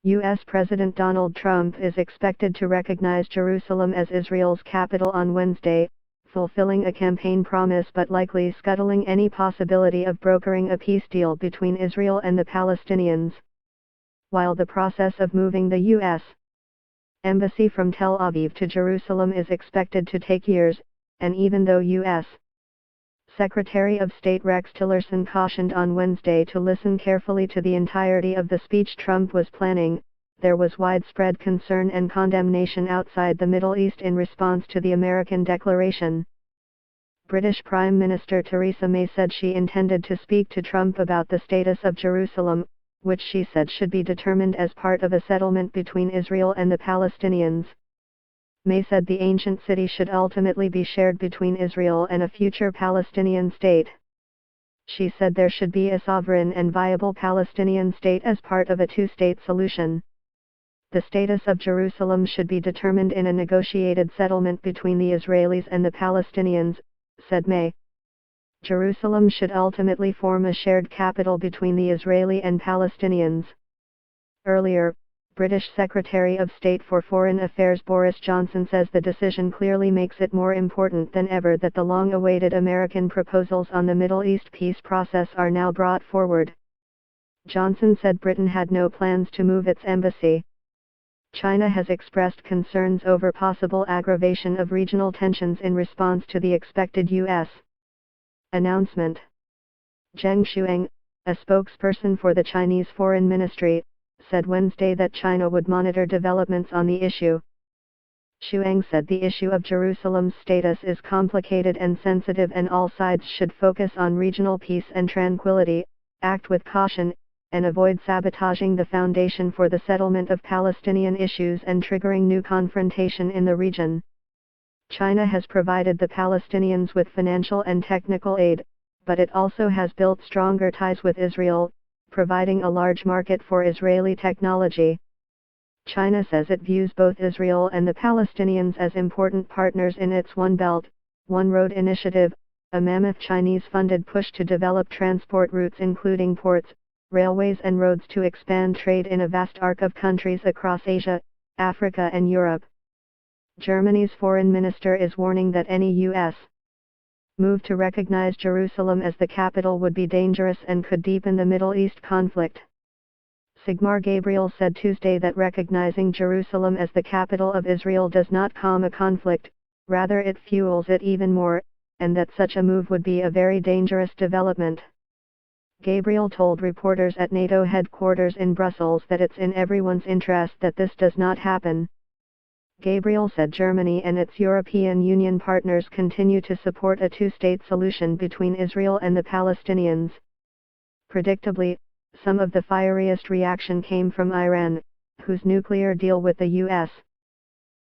U.S. President Donald Trump is expected to recognize Jerusalem as Israel's capital on Wednesday, fulfilling a campaign promise but likely scuttling any possibility of brokering a peace deal between Israel and the Palestinians. While the process of moving the U.S. embassy from Tel Aviv to Jerusalem is expected to take years, and even though U.S. Secretary of State Rex Tillerson cautioned on Wednesday to listen carefully to the entirety of the speech Trump was planning, there was widespread concern and condemnation outside the Middle East in response to the American declaration. British Prime Minister Theresa May said she intended to speak to Trump about the status of Jerusalem, which she said should be determined as part of a settlement between Israel and the Palestinians. May said the ancient city should ultimately be shared between Israel and a future Palestinian state. She said there should be a sovereign and viable Palestinian state as part of a two-state solution. The status of Jerusalem should be determined in a negotiated settlement between the Israelis and the Palestinians, said May. Jerusalem should ultimately form a shared capital between the Israeli and Palestinians. Earlier, British Secretary of State for Foreign Affairs Boris Johnson says the decision clearly makes it more important than ever that the long-awaited American proposals on the Middle East peace process are now brought forward. Johnson said Britain had no plans to move its embassy. China has expressed concerns over possible aggravation of regional tensions in response to the expected U.S. announcement. Zheng Shuang, a spokesperson for the Chinese Foreign Ministry, said Wednesday that China would monitor developments on the issue. Shuang said the issue of Jerusalem's status is complicated and sensitive and all sides should focus on regional peace and tranquility, act with caution, and avoid sabotaging the foundation for the settlement of Palestinian issues and triggering new confrontation in the region. China has provided the Palestinians with financial and technical aid, but it also has built stronger ties with Israel, providing a large market for Israeli technology. China says it views both Israel and the Palestinians as important partners in its One Belt, One Road initiative, a mammoth Chinese-funded push to develop transport routes including ports, railways and roads to expand trade in a vast arc of countries across Asia, Africa and Europe. Germany's foreign minister is warning that any U.S. move to recognize Jerusalem as the capital would be dangerous and could deepen the Middle East conflict. Sigmar Gabriel said Tuesday that recognizing Jerusalem as the capital of Israel does not calm a conflict, rather it fuels it even more, and that such a move would be a very dangerous development. Gabriel told reporters at NATO headquarters in Brussels that it's in everyone's interest that this does not happen. Gabriel said Germany and its European Union partners continue to support a two-state solution between Israel and the Palestinians. Predictably, some of the fieriest reaction came from Iran, whose nuclear deal with the U.S.